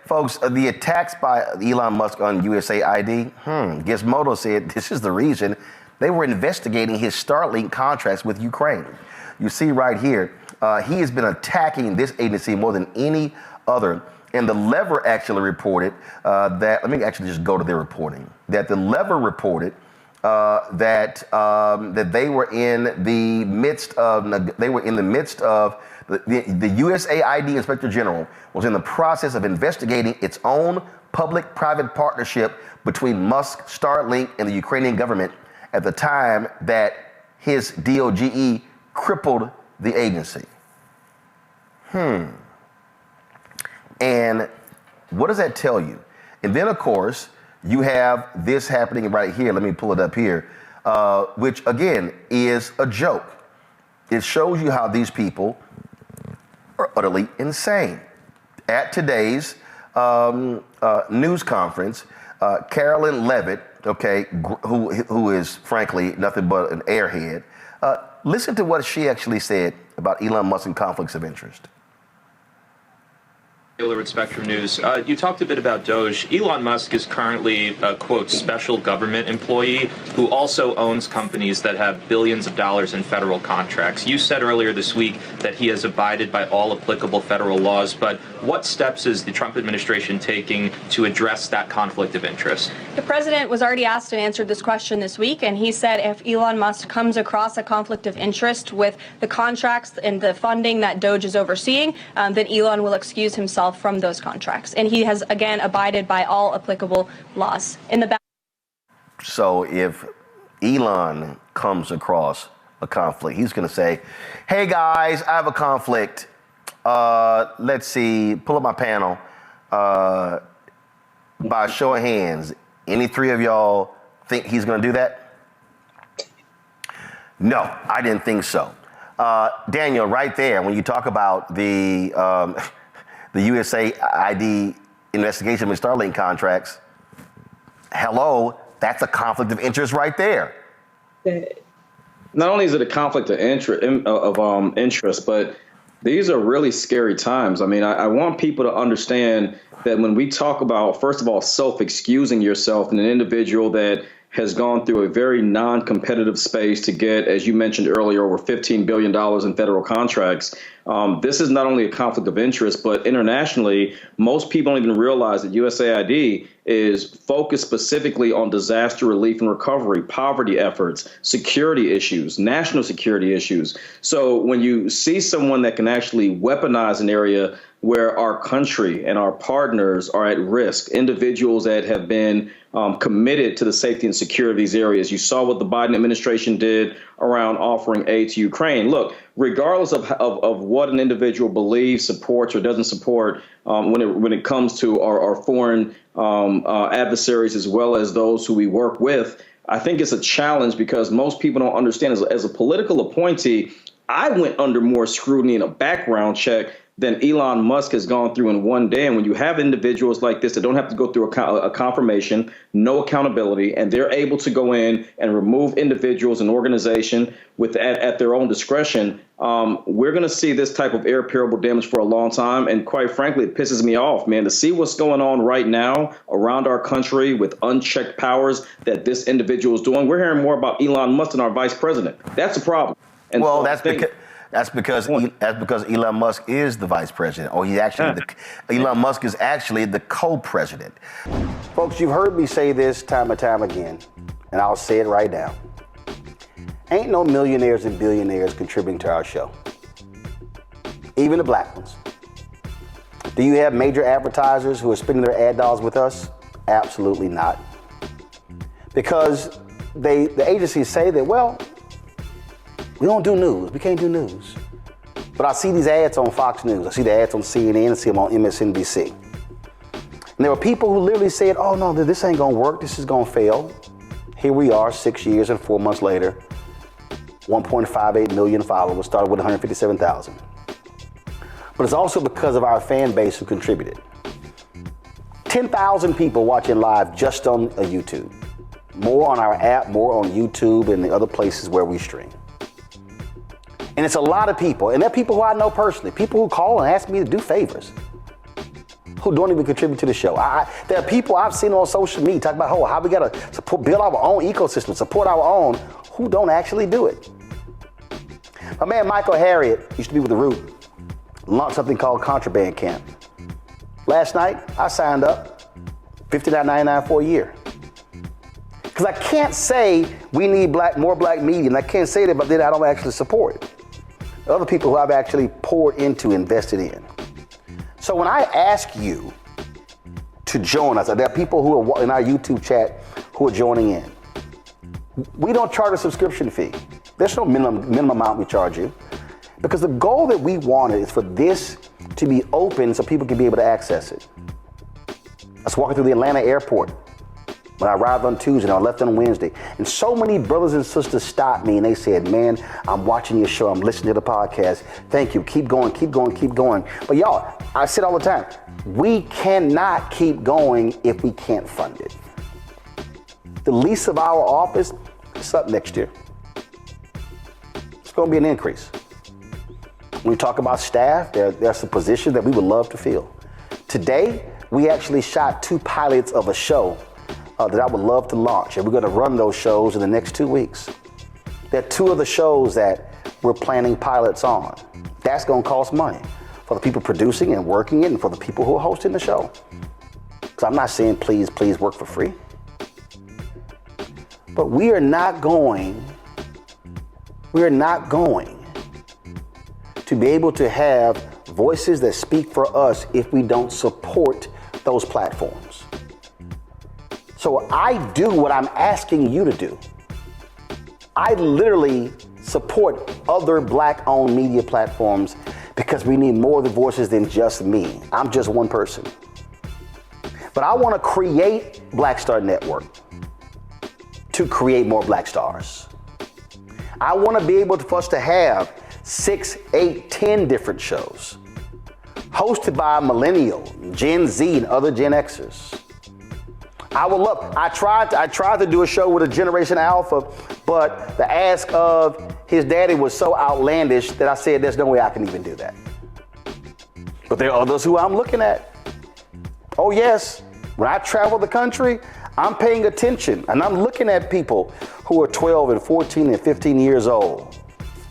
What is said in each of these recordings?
Folks, the attacks by Elon Musk on USAID, Gizmodo said this is the reason they were investigating his Starlink contracts with Ukraine. You see right here, he has been attacking this agency more than any other. And the Lever actually reported that, let me actually just go to their reporting, that the Lever reported that they were in the midst of the USAID Inspector General was in the process of investigating its own public-private partnership between Musk, Starlink, and the Ukrainian government at the time that his DOGE crippled the agency. And what does that tell you? And then, of course, you have this happening right here. Let me pull it up here, which, again, is a joke. It shows you how these people are utterly insane. At today's news conference, Carolyn Levitt, okay, who is frankly nothing but an airhead, listen to what she actually said about Elon Musk and conflicts of interest. With Spectrum News. You talked a bit about DOGE. Elon Musk is currently a, quote, special government employee who also owns companies that have billions of dollars in federal contracts. You said earlier this week that he has abided by all applicable federal laws, but what steps is the Trump administration taking to address that conflict of interest? The president was already asked and answered this question this week, and he said if Elon Musk comes across a conflict of interest with the contracts and the funding that DOGE is overseeing, then Elon will excuse himself from those contracts. And he has, again, abided by all applicable laws. So if Elon comes across a conflict, he's going to say, hey, guys, I have a conflict. Let's see, pull up my panel. By a show of hands, any three of y'all think he's going to do that? No, I didn't think so. Daniel, right there, when you talk about the USAID investigation with Starlink contracts, hello, that's a conflict of interest right there. Not only is it a conflict of interest, but these are really scary times. I mean, I want people to understand that when we talk about, first of all, self-excusing yourself and an individual that has gone through a very non-competitive space to get, as you mentioned earlier, over $15 billion in federal contracts. This is not only a conflict of interest, but internationally, most people don't even realize that USAID is focused specifically on disaster relief and recovery, poverty efforts, security issues, national security issues. So when you see someone that can actually weaponize an area where our country and our partners are at risk, individuals that have been committed to the safety and security of these areas. You saw what the Biden administration did around offering aid to Ukraine. Look, regardless of what an individual believes, supports, or doesn't support, when it comes to our foreign adversaries as well as those who we work with, I think it's a challenge because most people don't understand. As a political appointee, I went under more scrutiny and a background check than Elon Musk has gone through in one day. And when you have individuals like this that don't have to go through a confirmation, no accountability, and they're able to go in and remove individuals and organization at their own discretion, we're going to see this type of irreparable damage for a long time. And quite frankly, it pisses me off, man, to see what's going on right now around our country with unchecked powers that this individual is doing. We're hearing more about Elon Musk than our vice president. That's a problem. And well, so that's because Elon Musk is the vice president, or he's actually Elon Musk is actually the co-president. Folks, you've heard me say this time and time again, and I'll say it right now. Ain't no millionaires and billionaires contributing to our show, even the black ones. Do you have major advertisers who are spending their ad dollars with us? Absolutely not. Because the agencies say that, well, we don't do news. We can't do news. But I see these ads on Fox News. I see the ads on CNN. I see them on MSNBC. And there were people who literally said, oh, no, this ain't going to work. This is going to fail. Here we are 6 years and 4 months later, 1.58 million followers, started with 157,000. But it's also because of our fan base who contributed. 10,000 people watching live just on YouTube. More on our app, more on YouTube and the other places where we stream. And it's a lot of people, and they're people who I know personally, people who call and ask me to do favors, who don't even contribute to the show. There are people I've seen on social media talk about how we got to build our own ecosystem, support our own, who don't actually do it. My man Michael Harriet used to be with The Root, launched something called Contraband Camp. Last night, I signed up, $59.99 for a year. Because I can't say we need more black media, and I can't say that, but then I don't actually support it. Other people who I've actually poured into, invested in. So when I ask you to join us, there are people who are in our YouTube chat who are joining in. We don't charge a subscription fee. There's no minimum amount we charge you. Because the goal that we wanted is for this to be open so people can be able to access it. I was walking through the Atlanta airport when I arrived on Tuesday and I left on Wednesday. And so many brothers and sisters stopped me and they said, man, I'm watching your show, I'm listening to the podcast. Thank you, keep going, keep going, keep going. But y'all, I say it all the time, we cannot keep going if we can't fund it. The lease of our office is up next year. It's gonna be an increase. When we talk about staff, there are some positions that we would love to fill. Today, we actually shot 2 pilots of a show that I would love to launch, and we're gonna run those shows in the next 2 weeks. There are 2 of the shows that we're planning pilots on. That's gonna cost money for the people producing and working it and for the people who are hosting the show. Because I'm not saying please work for free. But we are not going to be able to have voices that speak for us if we don't support those platforms. So I do what I'm asking you to do. I literally support other black-owned media platforms because we need more of the voices than just me. I'm just one person. But I want to create Black Star Network to create more Black Stars. I want to be able for us to have 6, 8, 10 different shows hosted by Millennial, Gen Z, and other Gen Xers. I tried to do a show with a Generation Alpha, but the ask of his daddy was so outlandish that I said there's no way I can even do that. But there are others who I'm looking at. Oh yes, when I travel the country, I'm paying attention and I'm looking at people who are 12 and 14 and 15 years old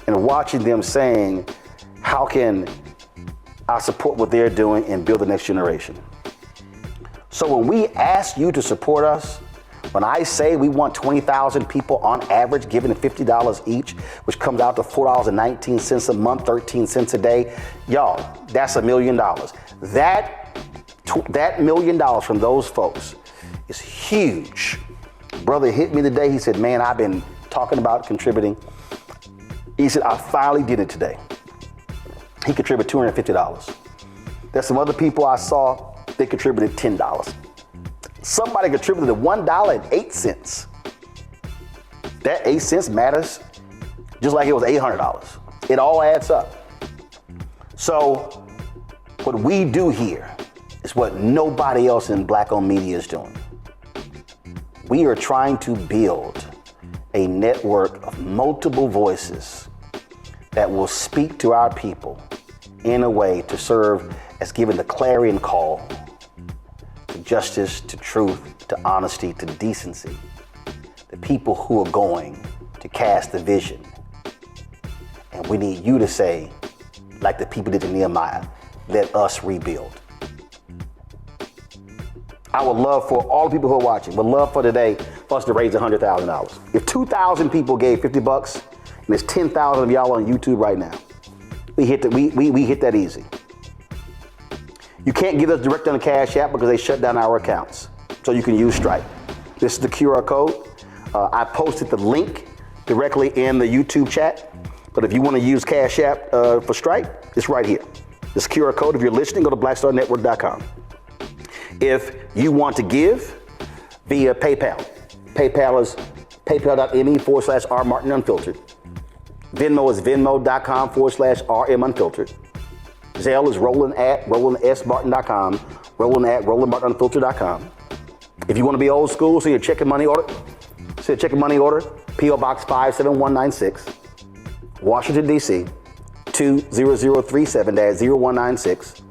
and watching them saying, how can I support what they're doing and build the next generation? So when we ask you to support us, when I say we want 20,000 people on average giving $50 each, which comes out to $4.19 a month, 13 cents a day, y'all, that's $1 million. That $1 million from those folks is huge. Brother hit me today. He said, man, I've been talking about contributing. He said, I finally did it today. He contributed $250. There's some other people I saw, they contributed $10. Somebody contributed $1.08. That 8 cents matters just like it was $800. It all adds up. So what we do here is what nobody else in black-owned media is doing. We are trying to build a network of multiple voices that will speak to our people in a way to serve as giving the clarion call to justice, to truth, to honesty, to decency. The people who are going to cast the vision. And we need you to say, like the people did to Nehemiah, let us rebuild. I would love for all the people who are watching, would love for today for us to raise $100,000. If 2,000 people gave $50, and there's 10,000 of y'all on YouTube right now, we hit that easy. You can't give us direct on the Cash App because they shut down our accounts. So you can use Stripe. This is the QR code. I posted the link directly in the YouTube chat. But if you want to use Cash App for Stripe, it's right here. This QR code, if you're listening, go to blackstarnetwork.com. If you want to give via PayPal, PayPal is paypal.me/rmartinunfiltered. Venmo is venmo.com/rmunfiltered. Zelle is roland@rolandsmartin.com, roland@rolandmartinunfiltered.com. If you want to be old school, send your check and money order. P.O. Box 57196, Washington, D.C. 20037-0196.